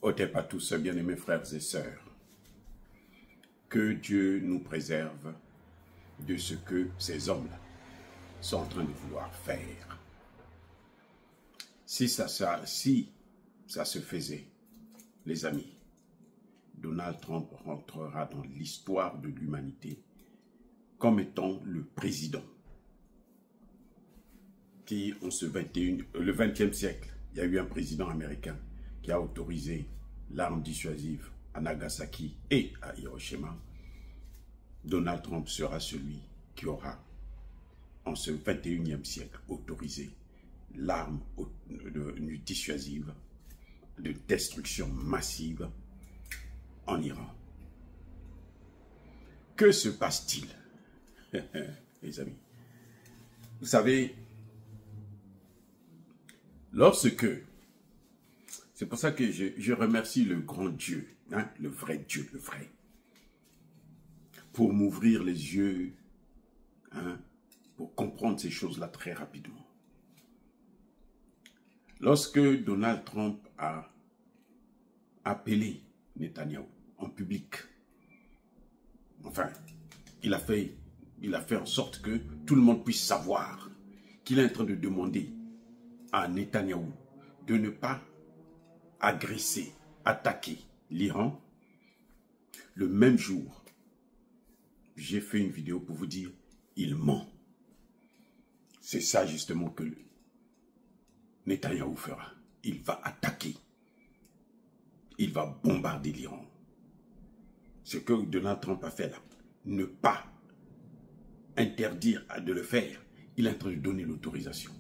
Otep à tous, bien-aimés frères et sœurs. Que Dieu nous préserve de ce que ces hommes-là sont en train de vouloir faire. Si ça se faisait, les amis, Donald Trump rentrera dans l'histoire de l'humanité comme étant le président qui, le 20e siècle, il y a eu un président américain qui a autorisé l'arme dissuasive à Nagasaki et à Hiroshima. Donald Trump sera celui qui aura, en ce 21e siècle, autorisé l'arme dissuasive de destruction massive en Iran. Que se passe-t-il, les amis? Vous savez, c'est pour ça que je remercie le grand Dieu, hein, le vrai Dieu, le vrai, pour m'ouvrir les yeux, hein, pour comprendre ces choses-là très rapidement. Lorsque Donald Trump a appelé Netanyahou en public, enfin, il a fait en sorte que tout le monde puisse savoir qu'il est en train de demander à Netanyahou de ne pas agresser, attaquer l'Iran. Le même jour, j'ai fait une vidéo pour vous dire, il ment. C'est ça justement que Netanyahou fera. Il va attaquer. Il va bombarder l'Iran. Ce que Donald Trump a fait là, ne pas interdire de le faire, il est en train de donner l'autorisation.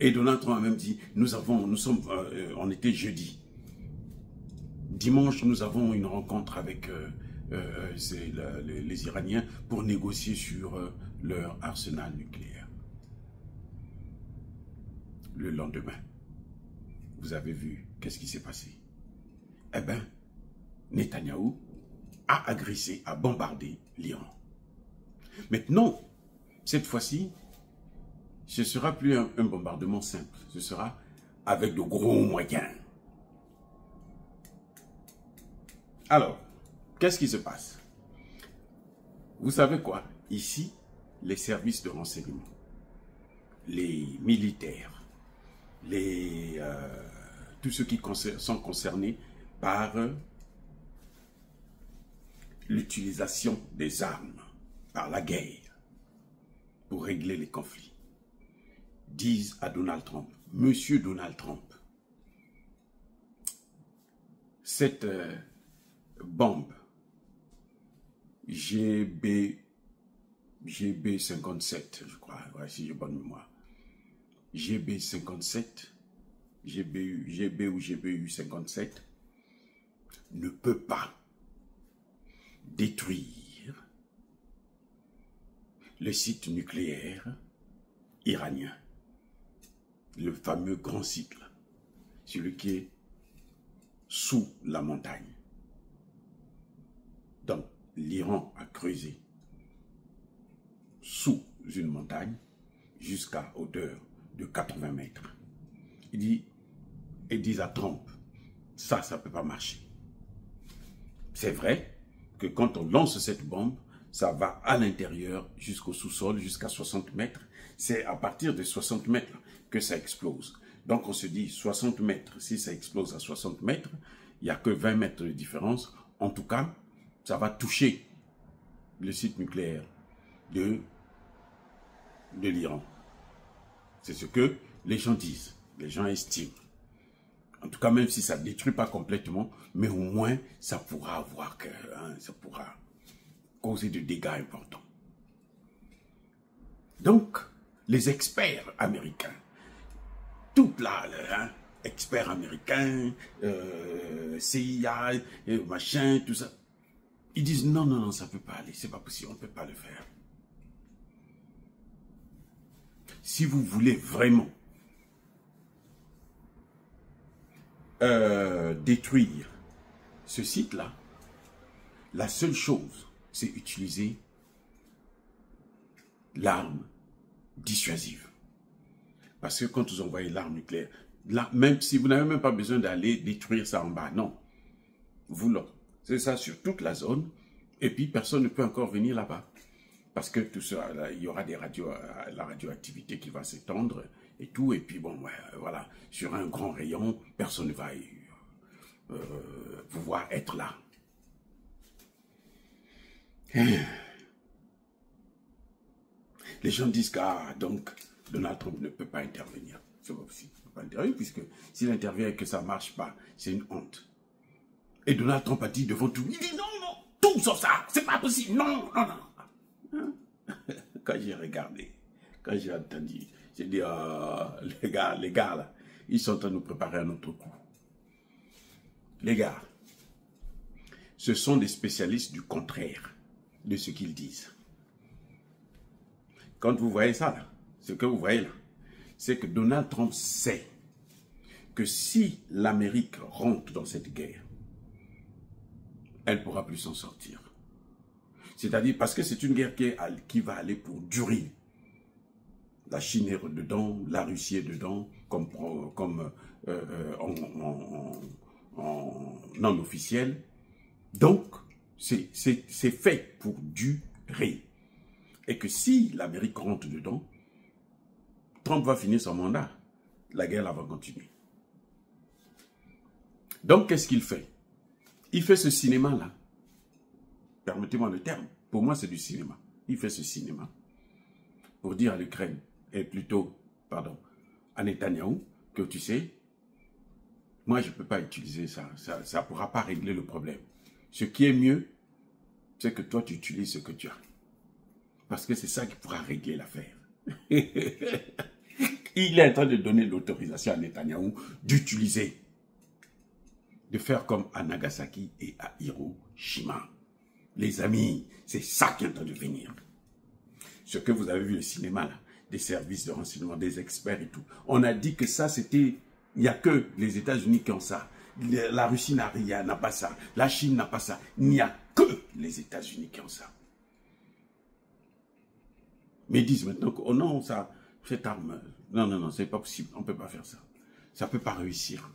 Et Donald Trump a même dit, on était jeudi. Dimanche, nous avons une rencontre avec les Iraniens pour négocier sur leur arsenal nucléaire. Le lendemain, vous avez vu, qu'est-ce qui s'est passé? Eh bien, Netanyahou a agressé, a bombardé l'Iran. Maintenant, cette fois-ci, ce ne sera plus un bombardement simple, ce sera avec de gros moyens. Alors, qu'est-ce qui se passe? Vous savez quoi? Ici, les services de renseignement, les militaires, tous ceux qui sont concernés par l'utilisation des armes, par la guerre, pour régler les conflits, disent à Donald Trump, Monsieur Donald Trump, cette bombe GB57, je crois, ouais, si j'ai bonne mémoire, GB57, GB ou GBU 57, ne peut pas détruire le site nucléaire iranien, le fameux grand site, celui qui est sous la montagne. Donc, l'Iran a creusé sous une montagne jusqu'à hauteur de 80 mètres. Ils disent à Trump, ça ne peut pas marcher. C'est vrai que quand on lance cette bombe, ça va à l'intérieur jusqu'au sous-sol, jusqu'à 60 mètres. C'est à partir de 60 mètres que ça explose. Donc on se dit 60 mètres, si ça explose à 60 mètres, il n'y a que 20 mètres de différence. En tout cas, ça va toucher le site nucléaire de l'Iran. C'est ce que les gens disent, les gens estiment. En tout cas, même si ça ne détruit pas complètement, mais au moins, ça pourra ça pourra causer de dégâts importants. Donc, les experts américains, toutes là, experts américains, CIA, machin, tout ça, ils disent non, non, non, ça ne peut pas aller, c'est pas possible, on ne peut pas le faire. Si vous voulez vraiment détruire ce site-là, la seule chose, c'est utiliser l'arme dissuasive. Parce que quand vous envoyez l'arme nucléaire, Là, même si vous n'avez même pas besoin d'aller détruire ça en bas, non. Vous, c'est ça sur toute la zone, et puis personne ne peut encore venir là-bas. Parce que tout ça, là, il y aura la radioactivité qui va s'étendre et tout, et puis bon, ouais, voilà, sur un grand rayon, personne ne va pouvoir être là. Les gens disent que donc Donald Trump ne peut pas intervenir. C'est pas possible, il ne peut pas intervenir, puisque s'il intervient et que ça ne marche pas, c'est une honte. Et Donald Trump a dit devant tout, il dit non, non, tout sauf ça, c'est pas possible, non, non, non. Quand j'ai regardé, quand j'ai entendu, j'ai dit, les gars là, ils sont en train de nous préparer un autre coup. Les gars, ce sont des spécialistes du contraire de ce qu'ils disent. Quand vous voyez ça là, ce que vous voyez là, c'est que Donald Trump sait que si l'Amérique rentre dans cette guerre, elle ne pourra plus s'en sortir. C'est-à-dire parce que c'est une guerre qui va aller pour durer. La Chine est dedans, la Russie est dedans, comme non officiel. Donc, c'est fait pour durer. Et que si l'Amérique rentre dedans, Trump va finir son mandat. La guerre là va continuer. Donc, qu'est-ce qu'il fait? Il fait ce cinéma-là. Permettez-moi le terme. Pour moi, c'est du cinéma. Il fait ce cinéma pour dire à l'Ukraine, et plutôt, pardon, à Netanyahou, que tu sais, moi, je ne peux pas utiliser ça. Ça ne pourra pas régler le problème. Ce qui est mieux, c'est que toi, tu utilises ce que tu as. Parce que c'est ça qui pourra régler l'affaire. Il est en train de donner l'autorisation à Netanyahou d'utiliser, de faire comme à Nagasaki et à Hiroshima. Les amis, c'est ça qui est en train de venir. Ce que vous avez vu au cinéma, là, des services de renseignement, des experts et tout. On a dit que ça, c'était... Il n'y a que les États-Unis qui ont ça. La Russie n'a rien, n'a pas ça. La Chine n'a pas ça. Il n'y a que les États-Unis qui ont ça. Mais ils disent maintenant que, oh non, ça, cette arme... Non, non, non, c'est pas possible. On ne peut pas faire ça. Ça ne peut pas réussir.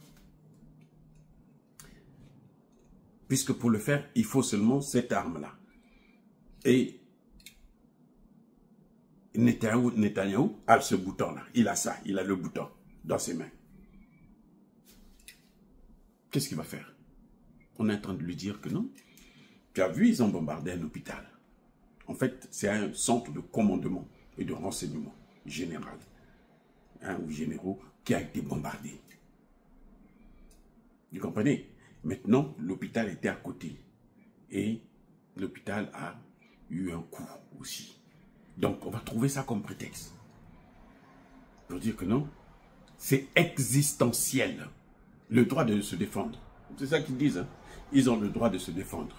Puisque pour le faire, il faut seulement cette arme-là. Et Netanyahou a ce bouton-là. Il a ça, il a le bouton dans ses mains. Qu'est-ce qu'il va faire? On est en train de lui dire que non. Tu as vu, ils ont bombardé un hôpital. En fait, c'est un centre de commandement et de renseignement général, ou généraux, qui a été bombardé. Vous comprenez? Maintenant, l'hôpital était à côté. Et l'hôpital a eu un coup aussi. Donc, on va trouver ça comme prétexte. Pour dire que non, c'est existentiel. Le droit de se défendre. C'est ça qu'ils disent. Hein? Ils ont le droit de se défendre.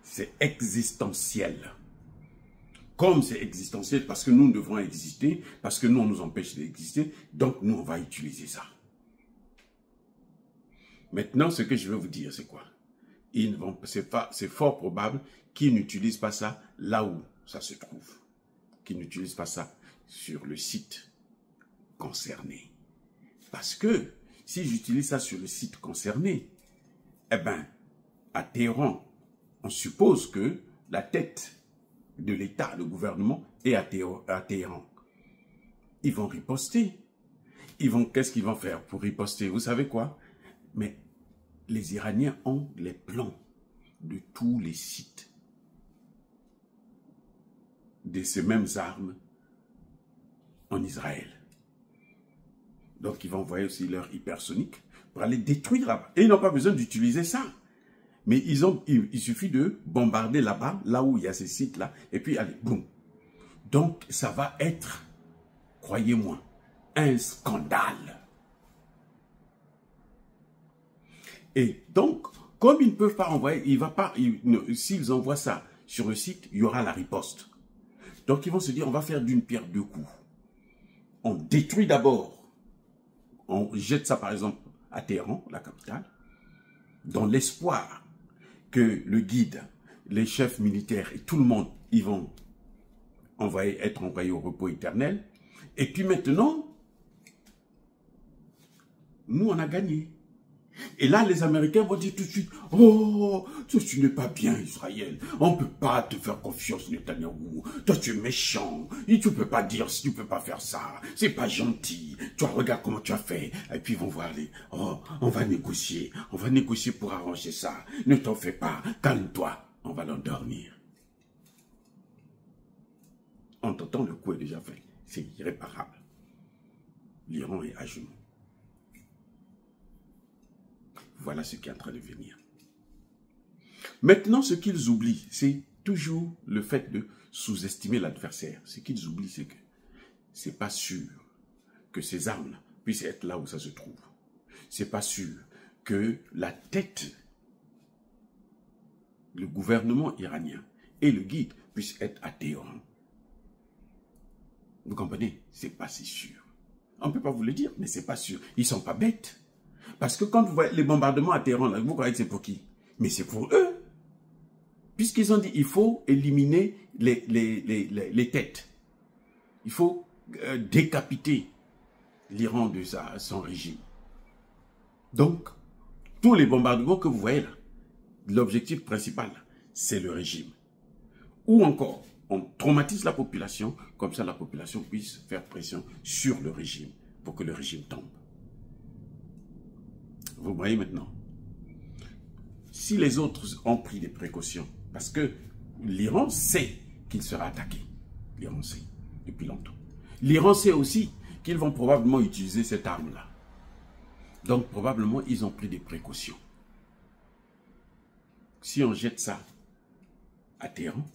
C'est existentiel. Comme c'est existentiel, parce que nous devons exister, parce que nous, on nous empêche d'exister, donc nous, on va utiliser ça. Maintenant, ce que je veux vous dire, c'est quoi? C'est fort probable qu'ils n'utilisent pas ça là où ça se trouve. Qu'ils n'utilisent pas ça sur le site concerné. Parce que si j'utilise ça sur le site concerné, eh bien, à Téhéran, on suppose que la tête de l'État, le gouvernement, est à Téhéran. Ils vont riposter. Qu'est-ce qu'ils vont faire pour riposter? Vous savez quoi? Mais les Iraniens ont les plans de tous les sites de ces mêmes armes en Israël. Donc, ils vont envoyer aussi leur hypersonique pour aller détruire là-bas. Et ils n'ont pas besoin d'utiliser ça. Mais il suffit de bombarder là-bas, là où il y a ces sites-là, et puis allez, boum. Donc, ça va être, croyez-moi, un scandale. Et donc, comme ils ne peuvent pas envoyer, s'ils envoient ça sur le site, il y aura la riposte. Donc, ils vont se dire, on va faire d'une pierre deux coups. On détruit d'abord. On jette ça, par exemple, à Téhéran, la capitale, dans l'espoir que le guide, les chefs militaires et tout le monde, ils vont être envoyés au repos éternel. Et puis maintenant, nous, on a gagné. Et là, les Américains vont dire tout de suite, « Oh, toi, tu n'es pas bien, Israël. On ne peut pas te faire confiance, Netanyahou. Toi, tu es méchant. Et tu ne peux pas dire, tu ne peux pas faire ça. C'est pas gentil. Tu regarde comment tu as fait. » Et puis, ils vont voir les, « Oh, on va négocier. On va négocier pour arranger ça. Ne t'en fais pas. Calme-toi. On va l'endormir. » Entre-temps, le coup est déjà fait. C'est irréparable. L'Iran est à genoux. Voilà ce qui est en train de venir. Maintenant, ce qu'ils oublient, c'est toujours le fait de sous-estimer l'adversaire. Ce qu'ils oublient, c'est que c'est pas sûr que ces armes puissent être là où ça se trouve. C'est pas sûr que la tête, le gouvernement iranien et le guide puissent être à Téhéran. Vous comprenez? C'est pas si sûr. On ne peut pas vous le dire, mais c'est pas sûr. Ils sont pas bêtes. Parce que quand vous voyez les bombardements à Téhéran, là, vous croyez que c'est pour qui? Mais c'est pour eux. Puisqu'ils ont dit qu'il faut éliminer les têtes. Il faut décapiter l'Iran de son régime. Donc, tous les bombardements que vous voyez là, l'objectif principal, c'est le régime. Ou encore, on traumatise la population, comme ça la population puisse faire pression sur le régime, pour que le régime tombe. Vous voyez maintenant, si les autres ont pris des précautions, parce que l'Iran sait qu'il sera attaqué, l'Iran sait depuis longtemps. L'Iran sait aussi qu'ils vont probablement utiliser cette arme-là. Donc probablement ils ont pris des précautions. Si on jette ça à Téhéran,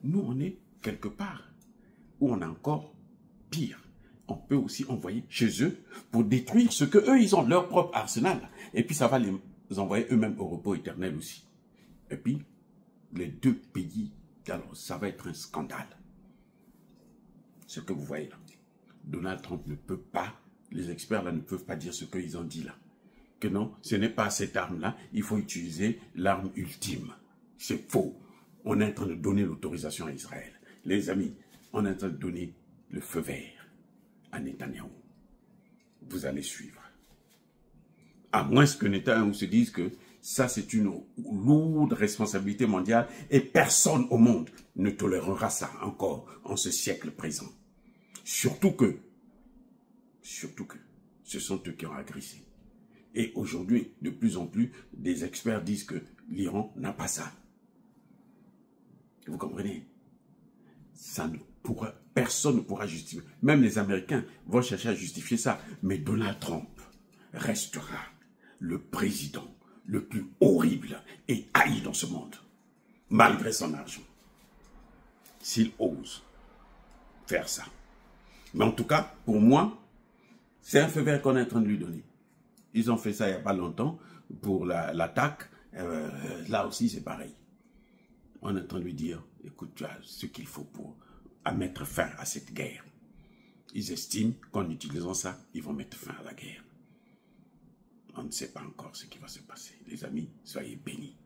nous on est quelque part où on a encore pire. On peut aussi envoyer chez eux pour détruire ce que eux ils ont, leur propre arsenal. Et puis ça va les envoyer eux-mêmes au repos éternel aussi. Et puis les deux pays, alors ça va être un scandale. Ce que vous voyez là. Donald Trump ne peut pas, les experts là ne peuvent pas dire ce qu'ils ont dit là. Que non, ce n'est pas cette arme-là, il faut utiliser l'arme ultime. C'est faux. On est en train de donner l'autorisation à Israël. Les amis, on est en train de donner le feu vert à Netanyahou. Vous allez suivre. À moins que Netanyahou se dise que ça c'est une lourde responsabilité mondiale et personne au monde ne tolérera ça encore en ce siècle présent. Surtout que ce sont eux qui ont agressé. Et aujourd'hui, de plus en plus, des experts disent que l'Iran n'a pas ça. Vous comprenez? Ça ne pourra, personne ne pourra justifier. Même les Américains vont chercher à justifier ça. Mais Donald Trump restera le président le plus horrible et haï dans ce monde, malgré son argent. S'il ose faire ça. Mais en tout cas, pour moi, c'est un feu vert qu'on est en train de lui donner. Ils ont fait ça il n'y a pas longtemps pour l'attaque. Là aussi, c'est pareil. On est en train de lui dire, écoute, tu as ce qu'il faut pour mettre fin à cette guerre. Ils estiment qu'en utilisant ça, ils vont mettre fin à la guerre. On ne sait pas encore ce qui va se passer. Les amis, soyez bénis.